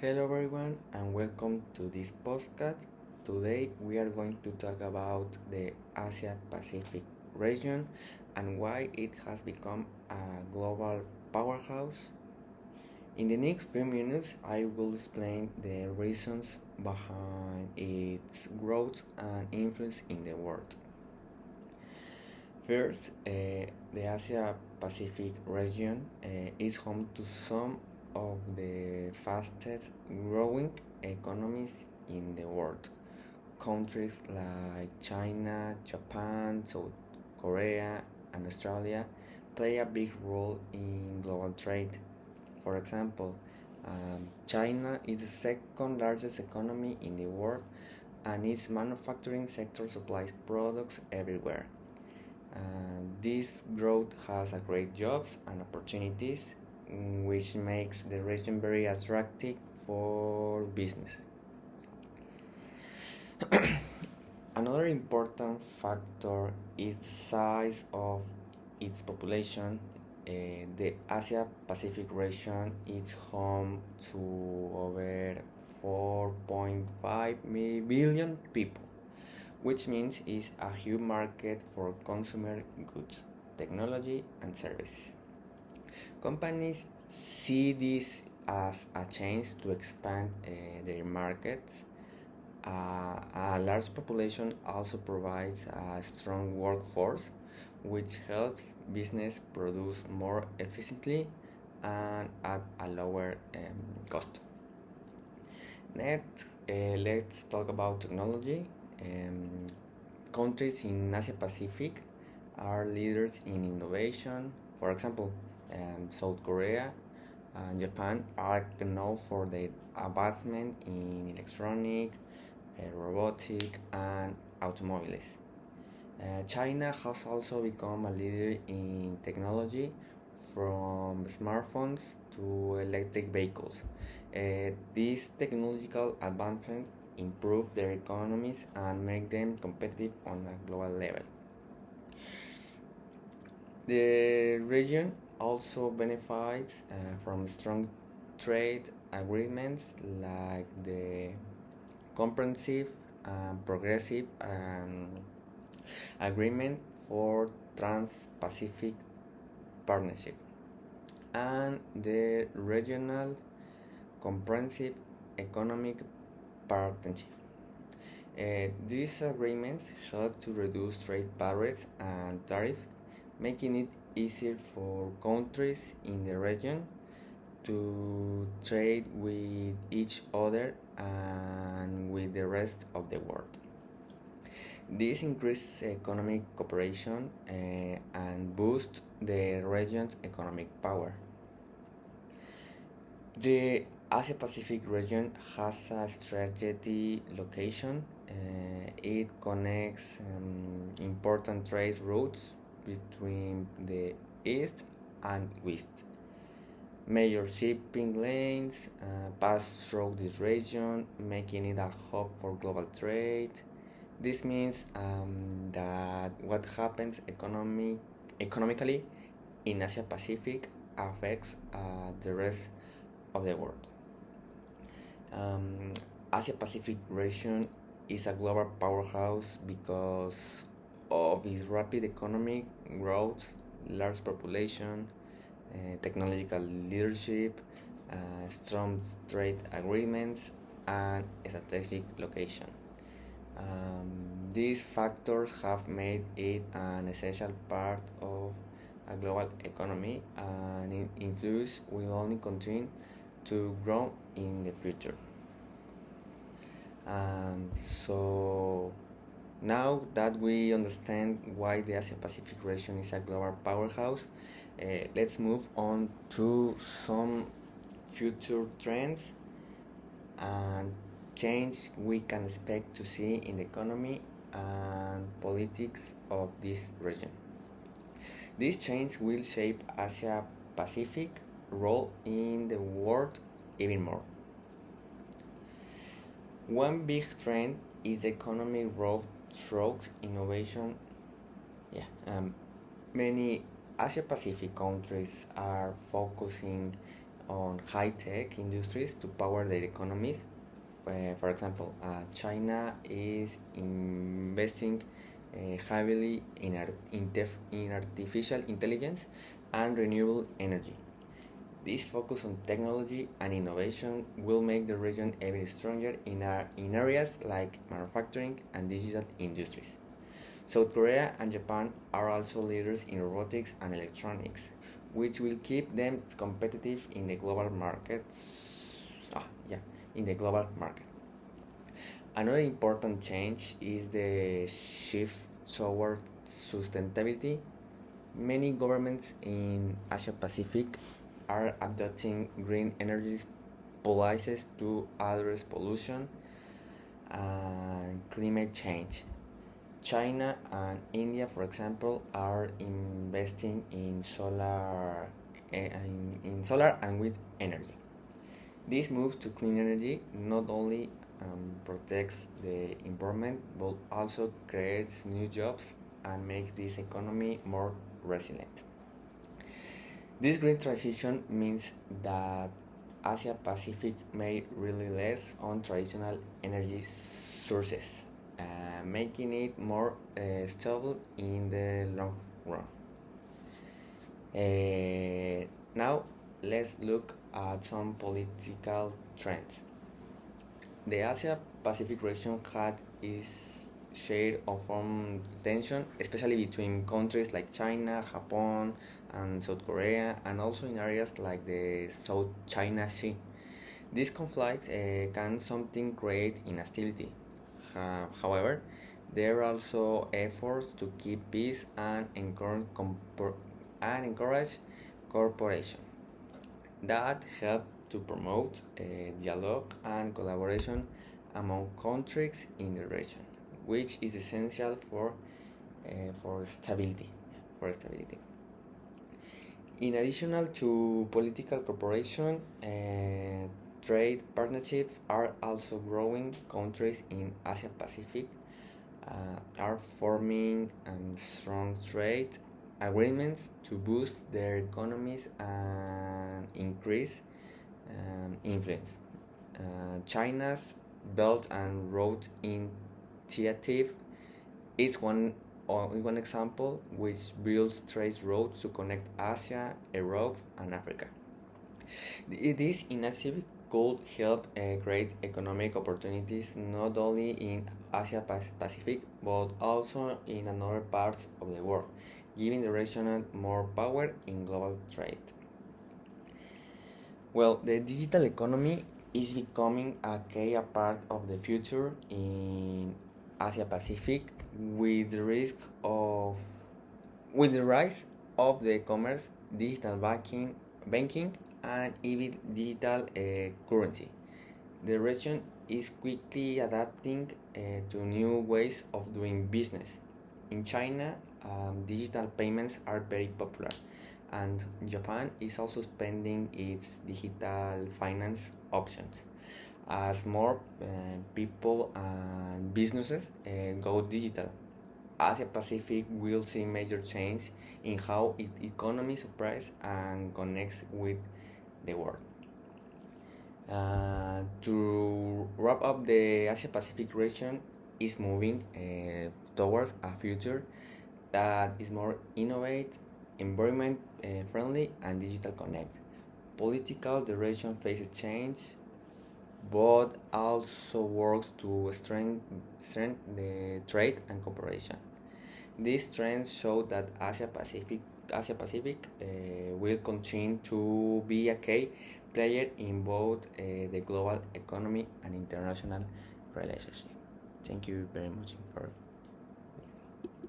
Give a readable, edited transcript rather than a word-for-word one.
Hello everyone and welcome to this podcast. Today we are going to talk about the Asia Pacific region and why it has become a global powerhouse. In the next few minutes I will explain the reasons behind its growth and influence in the world. First, the Asia Pacific region is home to some of the fastest growing economies in the world. Countries like China, Japan, South Korea, and Australia play a big role in global trade. For example, China is the second largest economy in the world and its manufacturing sector supplies products everywhere. This growth has a great jobs and opportunities, which makes the region very attractive for business. Another important factor is the size of its population. The Asia Pacific region is home to over 4.5 billion people, which means it's a huge market for consumer goods, technology, and services. Companies see this as a chance to expand their markets. A large population also provides a strong workforce, which helps business produce more efficiently and at a lower cost. Next, let's talk about technology. Countries in Asia Pacific are leaders in innovation. For example, South Korea and Japan are known for their advancement in electronic, robotic, and automobiles. China has also become a leader in technology from smartphones to electric vehicles. These technological advancements improve their economies and make them competitive on a global level. The region also benefits from strong trade agreements like the Comprehensive and Progressive Agreement for Trans-Pacific Partnership and the Regional Comprehensive Economic Partnership. These agreements help to reduce trade barriers and tariffs, making it easier for countries in the region to trade with each other and with the rest of the world. This increases economic cooperation and boosts the region's economic power. The Asia Pacific region has a strategic location. It connects important trade routes between the east and west. Major shipping lanes pass through this region, making it a hub for global trade. This means that what happens economically in Asia Pacific affects the rest of the world. Asia Pacific region is a global powerhouse because of its rapid economic growth, large population, technological leadership, strong trade agreements, and strategic location. These factors have made it an essential part of a global economy, and its influence will only continue to grow in the future. So now that we understand why the Asia Pacific region is a global powerhouse, let's move on to some future trends and change we can expect to see in the economy and politics of this region. These changes will shape Asia Pacific role in the world even more. One big trend is economic growth through innovation. Many Asia Pacific countries are focusing on high-tech industries to power their economies. For example, China is investing heavily in artificial intelligence and renewable energy. This focus on technology and innovation will make the region even stronger in areas like manufacturing and digital industries. South Korea and Japan are also leaders in robotics and electronics, which will keep them competitive in the global market. In the global market. Another important change is the shift toward sustainability. Many governments in Asia Pacific are adopting green energy policies to address pollution and climate change. China and India, for example, are investing in solar and wind energy. This move to clean energy not only protects the environment but also creates new jobs and makes this economy more resilient. This green transition means that Asia Pacific may rely less on traditional energy sources, making it more stable in the long run. Now, let's look at some political trends. The Asia Pacific region had its share of foreign tension, especially between countries like China, Japan, and South Korea, and also in areas like the South China Sea. These conflicts can sometimes create instability. However, there are also efforts to keep peace and encourage cooperation that help to promote dialogue and collaboration among countries in the region, which is essential for stability. In addition to political cooperation, trade partnerships are also growing. Countries in Asia Pacific are forming strong trade agreements to boost their economies and increase influence. China's Belt and Road Initiative is one example, which builds trade routes to connect Asia, Europe, and Africa. This initiative could help create economic opportunities not only in Asia Pacific but also in other parts of the world, giving the region more power in global trade. Well, the digital economy is becoming a key part of the future in Asia Pacific with the rise of the e-commerce, digital banking, and even digital currency. The region is quickly adapting to new ways of doing business. In China, digital payments are very popular, and Japan is also expanding its digital finance options. As more people and businesses go digital, Asia Pacific will see major change in how its economy supplies and connects with the world. To wrap up, the Asia Pacific region is moving towards a future that is more innovative, environment friendly, and digital connect. Political, the region faces change, but also works to strengthen the trade and cooperation. These trends show that Asia Pacific will continue to be a key player in both the global economy and international relationship. Thank you very much for